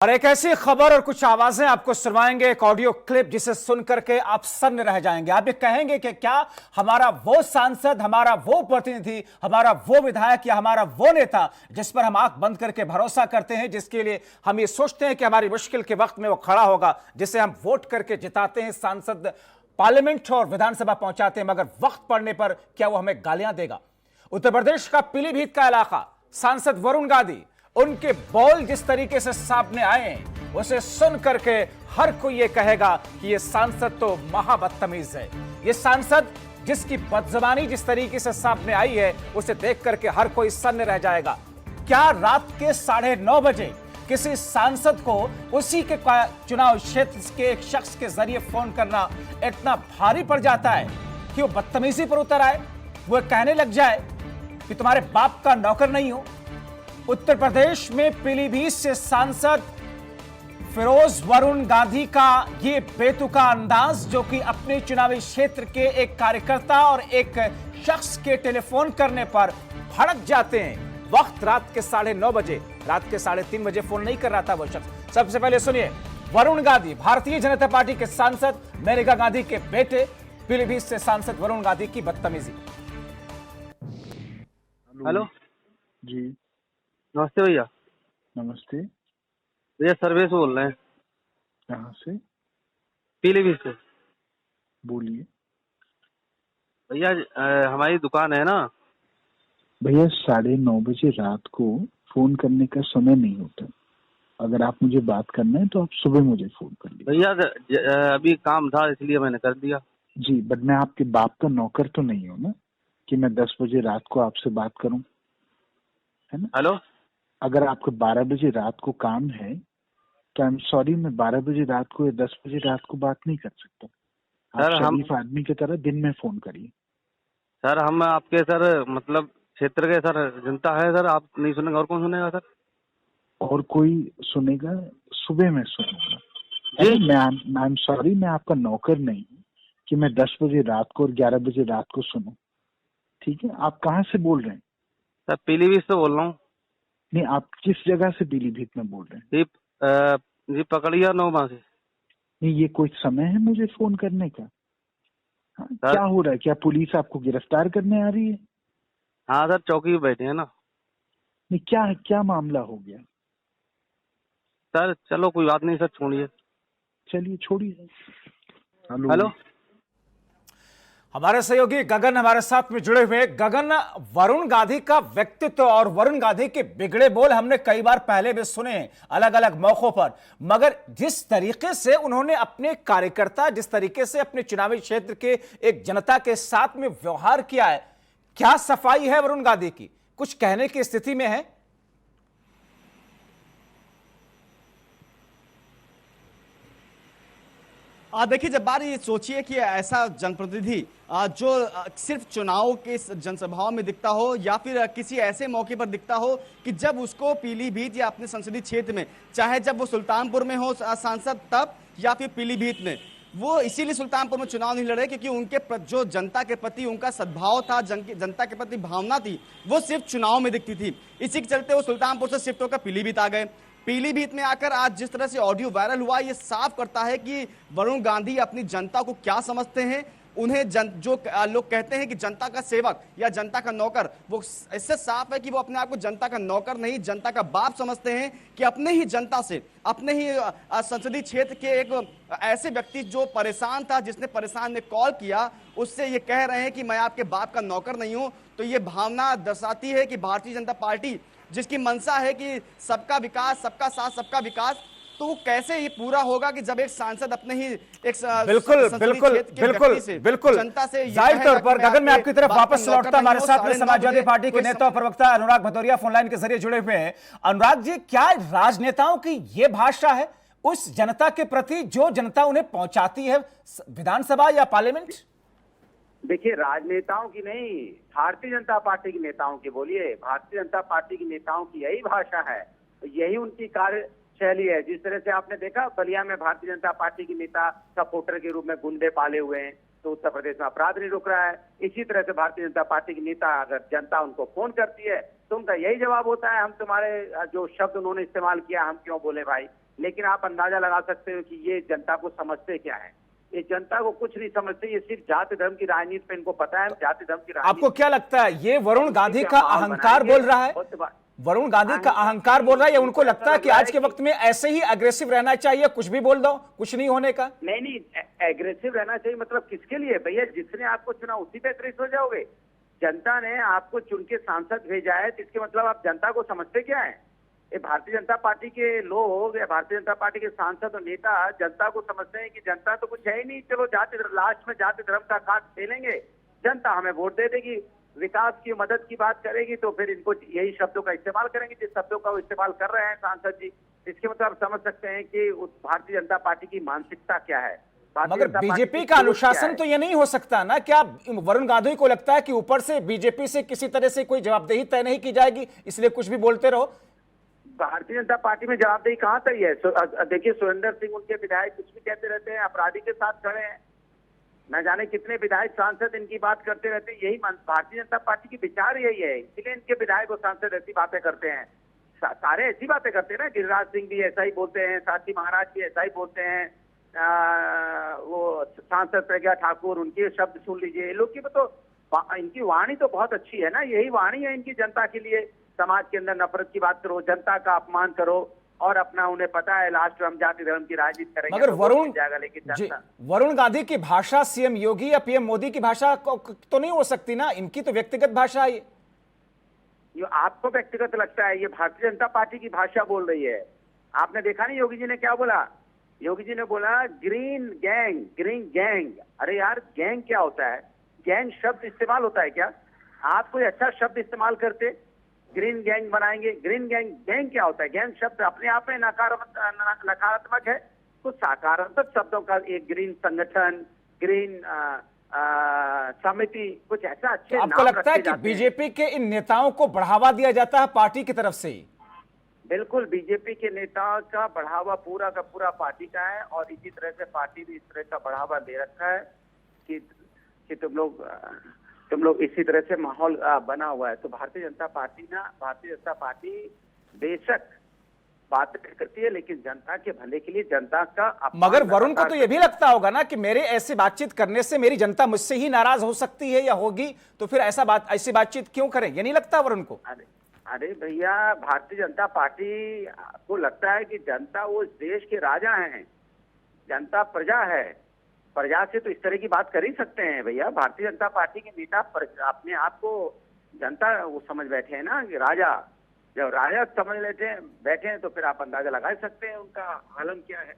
और एक ऐसी खबर और कुछ आवाजें आपको सुनवाएंगे, एक ऑडियो क्लिप जिसे सुन करके आप सन्न रह जाएंगे। आप ये कहेंगे कि क्या हमारा वो सांसद, हमारा वो प्रतिनिधि, हमारा वो विधायक या हमारा वो नेता जिस पर हम आंख बंद करके भरोसा करते हैं, जिसके लिए हम ये सोचते हैं कि हमारी मुश्किल के वक्त में वो खड़ा होगा, जिसे हम वोट करके जिताते हैं, सांसद पार्लियामेंट और विधानसभा पहुंचाते हैं, मगर वक्त पड़ने पर क्या वो हमें गालियां देगा? उत्तर प्रदेश का पीलीभीत का इलाका, सांसद वरुण गांधी, उनके बोल जिस तरीके से सामने आए हैं उसे सुन करके हर कोई ये कहेगा कि ये सांसद तो महाबदतमीज है। ये सांसद जिसकी बदजबानी जिस तरीके से सामने आई है उसे देख करके हर कोई सन्न रह जाएगा। क्या रात के 9:30 बजे किसी सांसद को उसी के चुनाव क्षेत्र के एक शख्स के जरिए फोन करना इतना भारी पड़ जाता है कि वो बदतमीजी पर उतर आए, वो कहने लग जाए कि तुम्हारे बाप का नौकर नहीं हो? उत्तर प्रदेश में पीलीभीत से सांसद फिरोज वरुण गांधी का ये बेतुका अंदाज, जो कि अपने चुनावी क्षेत्र के एक कार्यकर्ता और एक शख्स के टेलीफोन करने पर भड़क जाते हैं। वक्त रात के 9:30 बजे, रात के 3:30 बजे फोन नहीं कर रहा था वो शख्स। सबसे पहले सुनिए वरुण गांधी, भारतीय जनता पार्टी के सांसद मेनका गांधी के बेटे, पीलीभीत से सांसद वरुण गांधी की बदतमीजी। हेलो जी नमस्ते भैया। नमस्ते। भैया सर्वेश बोल रहे हैं कहाँ से? पीलीभीत से। बोलिए भैया हमारी दुकान है ना। भैया 9:30 बजे रात को फोन करने का समय नहीं होता। अगर आप मुझे बात करना है तो आप सुबह मुझे फोन कर लीजिए। भैया अभी काम था इसलिए मैंने कर दिया। जी, बट मैं आपके बाप का नौकर तो नहीं हूँ ना कि मैं 10 बजे रात को आपसे बात करूँ, है ना? हेलो, अगर आपको 12 बजे रात को काम है तो आई एम सॉरी, मैं 12 बजे रात को या 10 बजे रात को बात नहीं कर सकता। आप शरीफ आदमी की तरह दिन में फोन करिए। सर हम आपके मतलब क्षेत्र के जनता है सर, आप नहीं सुनेंगे और कौन सुनेगा सर? और कोई सुनेगा? सुबह में सुनूंगा। जी मैं आई एम सॉरी, मैं आपका नौकर नहीं हूँ कि मैं 10 बजे रात को और 11 बजे रात को सुनूं। ठीक है, आप कहाँ से बोल रहे हैं? सर पीलीभीत से बोल रहा हूँ। नहीं, आप किस जगह से पीलीभीत में बोल रहे हैं? जी पकड़िया 9 से। नहीं, ये कोई समय है मुझे फोन करने का? हाँ, क्या हो रहा है? क्या पुलिस आपको गिरफ्तार करने आ रही है? हाँ सर, चौकी पे बैठे हैं ना। नहीं, क्या मामला हो गया? सर चलो कोई बात नहीं सर, छोड़िए। चलिए छोड़िए। हेलो, हमारे सहयोगी गगन हमारे साथ में जुड़े हुए। गगन, वरुण गांधी का व्यक्तित्व और वरुण गांधी के बिगड़े बोल हमने कई बार पहले भी सुने अलग अलग मौकों पर, मगर जिस तरीके से उन्होंने अपने कार्यकर्ता, जिस तरीके से अपने चुनावी क्षेत्र के एक जनता के साथ में व्यवहार किया है, क्या सफाई है वरुण गांधी की? कुछ कहने की स्थिति में है? देखिए, जब बात ये सोचिए कि ऐसा जनप्रतिनिधि जो सिर्फ चुनाव के जनसभाओं में दिखता हो या फिर किसी ऐसे मौके पर दिखता हो कि जब उसको पीलीभीत या अपने संसदीय क्षेत्र में, चाहे जब वो सुल्तानपुर में हो सांसद तब या फिर पीलीभीत में, वो इसीलिए सुल्तानपुर में चुनाव नहीं लड़े क्योंकि उनके जो जनता के प्रति उनका सद्भाव था, जनता के प्रति भावना थी, वो सिर्फ चुनाव में दिखती थी। इसी के चलते वो सुल्तानपुर से शिफ्ट होकर पीलीभीत आ गए। पीलीभीत में आकर आज जिस तरह से ऑडियो वायरल हुआ, ये साफ करता है कि वरुण गांधी अपनी जनता को क्या समझते हैं। उन्हें जो लोग कहते हैं कि जनता का सेवक या जनता का नौकर, वो इससे साफ है कि वो अपने आप को जनता का नौकर नहीं, जनता का बाप समझते हैं कि अपने ही जनता से, अपने ही संसदीय क्षेत्र के एक ऐसे व्यक्ति जो परेशान था, जिसने परेशान ने कॉल किया, उससे ये कह रहे हैं कि मैं आपके बाप का नौकर नहीं हूं। तो ये भावना दर्शाती है कि भारतीय जनता पार्टी, जिसकी मंशा है कि सबका विकास, सबका साथ, सबका विकास, तो वो कैसे ये पूरा होगा कि जब एक सांसद अपने ही एक बिल्कुल जनता से जाहिर तौर पर। गगन, मैं आपकी तरफ वापस लौटता, हमारे साथ में समाजवादी पार्टी के नेता और प्रवक्ता अनुराग भदौरिया फोनलाइन के जरिए जुड़े हुए हैं। अनुराग जी, क्या राजनेताओं की ये भाषा है उस जनता के प्रति जो जनता उन्हें पहुंचाती है विधानसभा या पार्लियामेंट? देखिए, राजनेताओं की नहीं, भारतीय जनता पार्टी के नेताओं की बोलिए। भारतीय जनता पार्टी के नेताओं की यही भाषा है, यही उनकी कार्यशैली है। जिस तरह से आपने देखा बलिया में भारतीय जनता पार्टी के नेता सपोर्टर के रूप में गुंडे पाले हुए हैं, तो उत्तर प्रदेश में अपराध नहीं रुक रहा है। इसी तरह से भारतीय जनता पार्टी के नेता, अगर जनता उनको फोन करती है तो उनका यही जवाब होता है, हम तुम्हारे जो शब्द उन्होंने इस्तेमाल किया हम क्यों बोले भाई। लेकिन आप अंदाजा लगा सकते हो कि ये जनता को समझते क्या है। ये जनता को कुछ नहीं समझते, ये सिर्फ जाति धर्म की राजनीति पे इनको पता है। जाति धर्म की राजनीति आपको क्या लगता है ये वरुण गांधी का अहंकार बोल रहा है? वरुण गांधी का अहंकार बोल रहा है या उनको लगता है कि आज के वक्त में ऐसे ही अग्रेसिव रहना चाहिए, कुछ भी बोल दो, कुछ नहीं होने का? नहीं, एग्रेसिव रहना चाहिए मतलब किसके लिए भैया? जिसने आपको चुना उसी पे एग्रेसिव हो जाओगे? जनता ने आपको चुन के सांसद भेजा है, तो इसके मतलब आप जनता को समझते क्या है? ये भारतीय जनता पार्टी के लोग या भारतीय जनता पार्टी के सांसद और नेता जनता को समझते हैं कि जनता तो कुछ है ही नहीं, चलो जाति लास्ट में जाति धर्म का काट खेलेंगे, जनता हमें वोट दे देगी, विकास की मदद की बात करेगी, तो फिर इनको यही शब्दों का इस्तेमाल करेंगे जिस शब्दों का वो इस्तेमाल कर रहे हैं सांसद जी। इसके मतलब आप समझ सकते हैं कि उस भारतीय जनता पार्टी की मानसिकता क्या है। मगर बीजेपी का अनुशासन तो ये नहीं हो सकता ना? क्या वरुण गांधी को लगता है कि ऊपर से बीजेपी से किसी तरह से कोई जवाबदेही तय नहीं की जाएगी, इसलिए कुछ भी बोलते रहो? भारतीय जनता पार्टी में जवाबदेही कहाँ तक है? देखिए सुरेंद्र सिंह उनके विधायक कुछ भी कहते रहते हैं, अपराधी के साथ खड़े हैं, न जाने कितने विधायक सांसद इनकी बात करते रहते हैं। यही भारतीय जनता पार्टी की विचार यही है, इसलिए इनके विधायक और सांसद ऐसी बातें करते हैं, सारे ऐसी बातें करते हैं ना। गिरिराज सिंह भी ऐसा ही बोलते हैं, साथी महाराज भी ऐसा ही बोलते हैं, वो सांसद प्रज्ञा ठाकुर, उनके शब्द सुन लीजिए। लोग की तो इनकी वाणी तो बहुत अच्छी है ना, यही वाणी है इनकी जनता के लिए। समाज के अंदर नफरत की बात करो, जनता का अपमान करो, और अपना उन्हें पता है लास्ट में हम जाति धर्म की राजनीति करेंगे। मगर तो वरुण गांधी की भाषा सीएम योगी या पीएम मोदी की भाषा तो नहीं हो सकती ना, इनकी तो व्यक्तिगत भाषा है। ये आपको व्यक्तिगत लगता है, ये भारतीय जनता पार्टी की भाषा बोल रही है। आपने देखा नहीं योगी जी ने क्या बोला? योगी जी ने बोला ग्रीन गैंग, ग्रीन गैंग। अरे यार गैंग क्या होता है? गैंग शब्द इस्तेमाल होता है क्या? आप कोई अच्छा शब्द इस्तेमाल करते, ग्रीन गैंग बनाएंगे। ग्रीन गैंग, गैंग क्या होता है? गैंग शब्द अपने आप में नकारात्मक है, तो सकारात्मक शब्दों का एक ग्रीन संगठन, ग्रीन समिति, कुछ ऐसा अच्छे तो आपको लगता है कि बीजेपी के इन नेताओं को बढ़ावा दिया जाता है पार्टी की तरफ से? बिल्कुल, बीजेपी के नेताओं का बढ़ावा पूरा का पूरा पार्टी का है, और इसी तरह से पार्टी भी इस तरह का बढ़ावा दे रखा है कि तुम लोग इसी तरह से माहौल बना हुआ है। तो भारतीय जनता पार्टी बेशक बात करती है, लेकिन जनता के भले के लिए, जनता का। मगर वरुण को तो यह भी लगता होगा ना कि मेरे ऐसी बातचीत करने से मेरी जनता मुझसे ही नाराज हो सकती है या होगी, तो फिर ऐसी बातचीत क्यों करें? ये नहीं लगता वरुण को? अरे भैया, भारतीय जनता पार्टी को लगता है कि जनता वो इस देश के राजा हैं, जनता प्रजा है, प्रजा से तो इस तरह की बात कर ही सकते हैं भैया। भारतीय जनता पार्टी के नेता अपने आप को जनता वो समझ बैठे हैं ना कि राजा, जब राजा समझ बैठे हैं तो फिर आप अंदाजा लगा सकते हैं उनका आलम क्या है।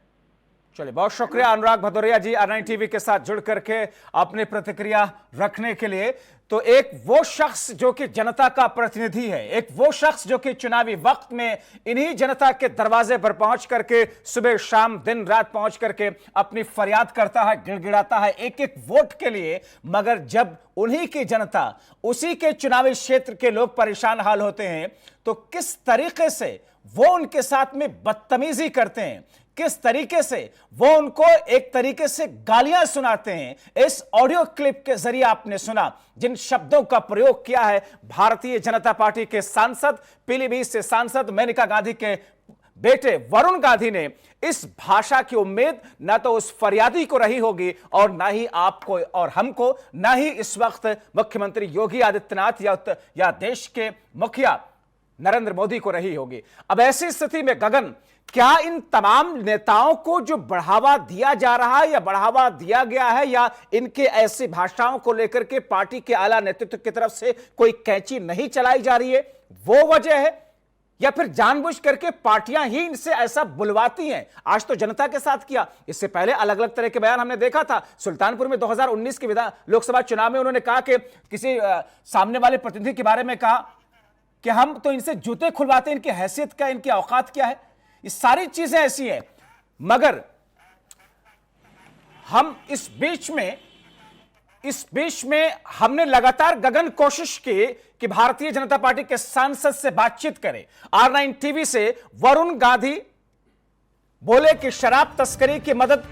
चलिए, बहुत शुक्रिया अनुराग भदौरिया जी R9 टीवी के साथ जुड़ करके अपनी प्रतिक्रिया रखने के लिए। तो एक वो शख्स जो कि जनता का प्रतिनिधि है, एक वो शख्स जो कि चुनावी वक्त में इन्हीं जनता के दरवाजे पर पहुंच करके सुबह शाम दिन रात पहुंच करके अपनी फरियाद करता है, गिड़गिड़ाता है एक एक वोट के लिए। मगर जब उन्हीं की जनता, उसी के चुनावी क्षेत्र के लोग परेशान हाल होते हैं, तो किस तरीके से वो उनके साथ में बदतमीजी करते हैं, किस तरीके से वो उनको एक तरीके से गालियां सुनाते हैं। इस ऑडियो क्लिप के जरिए आपने सुना जिन शब्दों का प्रयोग किया है भारतीय जनता पार्टी के सांसद, पीलीभीत से सांसद मेनका गांधी के बेटे वरुण गांधी ने। इस भाषा की उम्मीद ना तो उस फरियादी को रही होगी और ना ही आपको और हमको, ना ही इस वक्त मुख्यमंत्री योगी आदित्यनाथ या देश के मुखिया नरेंद्र मोदी को रही होगी। अब ऐसी स्थिति में गगन, क्या इन तमाम नेताओं को जो बढ़ावा दिया जा रहा है या बढ़ावा दिया गया है, या इनके ऐसी भाषाओं को लेकर के पार्टी के आला नेतृत्व की तरफ से कोई कैंची नहीं चलाई जा रही है, वो वजह है, या फिर जानबूझ करके पार्टियां ही इनसे ऐसा बुलवाती हैं? आज तो जनता के साथ किया, इससे पहले अलग अलग तरह के बयान हमने देखा था। सुल्तानपुर में 2019 के लोकसभा चुनाव में उन्होंने कहा कि किसी सामने वाले प्रतिनिधि के बारे में कहा कि हम तो इनसे जूते खुलवाते हैं, इनकी हैसियत क्या, इनकी औकात क्या है। ये सारी चीजें ऐसी हैं, मगर हम इस बीच में हमने लगातार गगन कोशिश की कि भारतीय जनता पार्टी के सांसद से बातचीत करें। R9 टीवी से वरुण गांधी बोले कि शराब तस्करी की मदद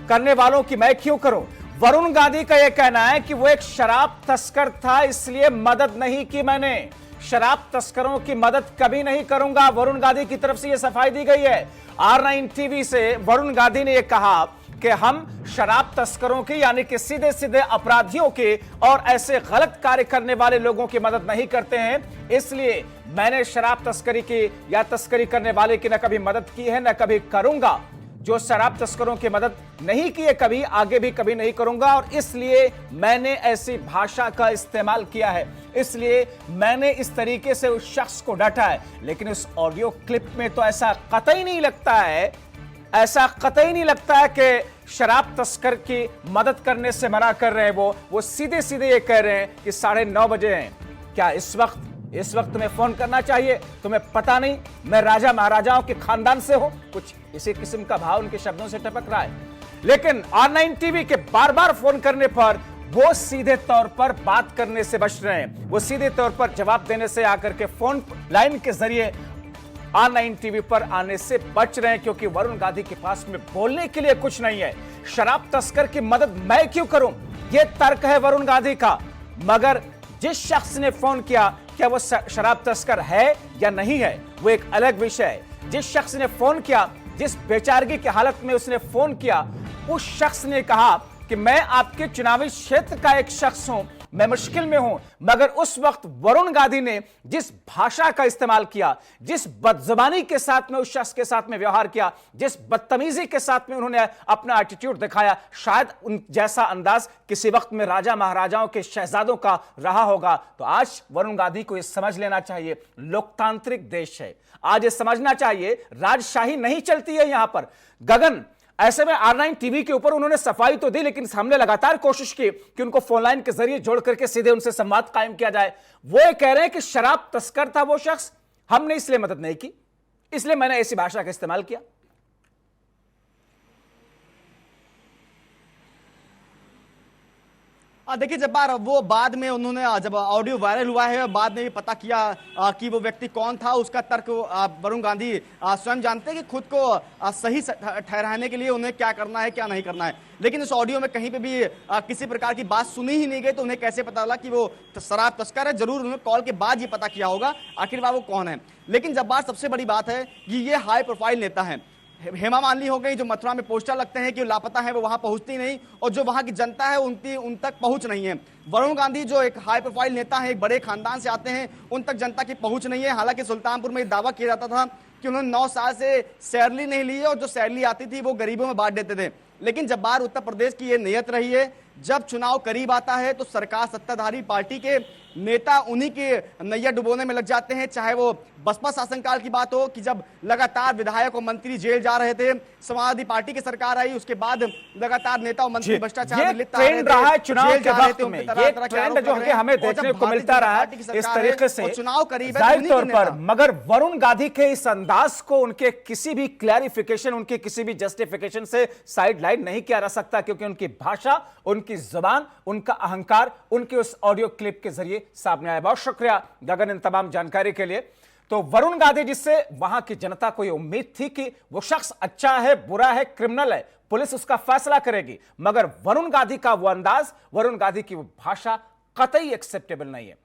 करने वालों की मैं क्यों करूं। वरुण गांधी का यह कहना है कि वो एक शराब तस्कर था, इसलिए मदद नहीं की मैंने। शराब तस्करों की मदद कभी नहीं करूंगा। वरुण गांधी की तरफ से यह सफाई दी गई है। R9 टीवी से वरुण गांधी ने यह कहा कि हम शराब तस्करों की यानी कि सीधे सीधे अपराधियों के और ऐसे गलत कार्य करने वाले लोगों की मदद नहीं करते हैं, इसलिए मैंने शराब तस्करी की या तस्करी करने वाले की न कभी मदद की है न कभी करूंगा। जो शराब तस्करों की मदद नहीं की है कभी, आगे भी कभी नहीं करूंगा, और इसलिए मैंने ऐसी भाषा का इस्तेमाल किया है, इसलिए मैंने इस तरीके से उस शख्स को डांटा है। लेकिन उस ऑडियो क्लिप में तो ऐसा कतई नहीं लगता है, ऐसा कतई नहीं लगता है कि शराब तस्कर की मदद करने से मना कर रहे हैं। वो सीधे सीधे ये कह रहे हैं कि 9:30 बजे हैं। क्या इस वक्त तुम्हें फोन करना चाहिए? तुम्हें पता नहीं मैं राजा महाराजाओं के खानदान से हूं? कुछ इसी किस्म का भाव उनके शब्दों से टपक रहा है। लेकिन R9 टीवी के बार बार फोन करने पर वो सीधे तौर पर बात करने से बच रहे हैं, वो सीधे तौर पर जवाब देने से आकर के फोन लाइन के जरिए R9 टीवी पर आने से बच रहे हैं, क्योंकि वरुण गांधी के पास में बोलने के लिए कुछ नहीं है। शराब तस्कर की मदद मैं क्यों करूं, यह तर्क है वरुण गांधी का। मगर जिस शख्स ने फोन किया, क्या वो शराब तस्कर है या नहीं है, वो एक अलग विषय है। जिस शख्स ने फोन किया, जिस बेचारगी की हालत में उसने फोन किया, उस शख्स ने कहा कि मैं आपके चुनावी क्षेत्र का एक शख्स हूं, मैं मुश्किल में हूं। मगर उस वक्त वरुण गांधी ने जिस भाषा का इस्तेमाल किया, जिस बदजुबानी के साथ में उस शख्स के साथ में व्यवहार किया, जिस बदतमीजी के साथ में उन्होंने अपना एटीट्यूड दिखाया, शायद उन जैसा अंदाज किसी वक्त में राजा महाराजाओं के शहजादों का रहा होगा। तो आज वरुण गांधी को यह समझ लेना चाहिए, लोकतांत्रिक देश है, आज ये समझना चाहिए राजशाही नहीं चलती है यहां पर। गगन, ऐसे में R9 टीवी के ऊपर उन्होंने सफाई तो दी, लेकिन हमने लगातार कोशिश की कि उनको फोन लाइन के जरिए जोड़ करके सीधे उनसे संवाद कायम किया जाए। वो ये कह रहे हैं कि शराब तस्कर था वो शख्स, हमने इसलिए मदद नहीं की, इसलिए मैंने ऐसी भाषा का इस्तेमाल किया। देखिए, जब वो बाद में उन्होंने जब ऑडियो वायरल हुआ है, बाद में भी पता किया कि वो व्यक्ति कौन था, उसका तर्क वरुण गांधी स्वयं जानते हैं कि खुद को सही ठहराने के लिए उन्हें क्या करना है क्या नहीं करना है। लेकिन इस ऑडियो में कहीं पे भी किसी प्रकार की बात सुनी ही नहीं गई, तो उन्हें कैसे पता चला कि वो शराब तस्कर है? जरूर उन्होंने कॉल के बाद ये पता किया होगा आखिरकार वो कौन है। लेकिन जब बात सबसे बड़ी बात है कि ये हाई प्रोफाइल नेता है, हेमा मालिनी हो गई, जो मथुरा में पोस्टर लगते हैं कि लापता है, वो वहां पहुंचती नहीं, और जो वहां की जनता है उन तक पहुंच नहीं है। वरुण गांधी जो एक हाई प्रोफाइल नेता है, एक बड़े खानदान से आते हैं, उन तक जनता की पहुंच नहीं है। हालांकि सुल्तानपुर में दावा किया जाता था कि उन्होंने 9 साल से सैलरी नहीं ली है, और जो सैलरी आती थी वो गरीबों में बांट देते थे। लेकिन जब बार उत्तर प्रदेश की ये नियत रही है, जब चुनाव करीब आता है तो सरकार सत्ताधारी पार्टी के नेता उन्हीं के नैया डुबोने में लग जाते हैं। चाहे वो बसपा शासनकाल की बात हो कि जब लगातार विधायक और मंत्री जेल जा रहे थे, समाजवादी पार्टी की सरकार आई, उसके बाद लगातार नेता और मंत्री भ्रष्टाचार में लिप्त रहा है चुनाव के वक्त में। ये ट्रेंड जो है हमें देखने को मिलता रहा है इस तरीके से चुनाव करीब है जाहिर तौर पर। मगर वरुण गांधी के इस अंदाज को उनके किसी भी क्लैरिफिकेशन, उनके किसी भी जस्टिफिकेशन से साइडलाइन नहीं किया जा सकता, क्योंकि उनकी भाषा, उनकी जुबान, उनका अहंकार उनके उस ऑडियो क्लिप के जरिए सामने आया। बहुत शुक्रिया गगन इन तमाम जानकारी के लिए। तो वरुण गांधी, जिससे वहां की जनता को यह उम्मीद थी कि वो शख्स अच्छा है, बुरा है, क्रिमिनल है, पुलिस उसका फैसला करेगी, मगर वरुण गांधी का वो अंदाज, वरुण गांधी की वो भाषा कतई एक्सेप्टेबल नहीं है।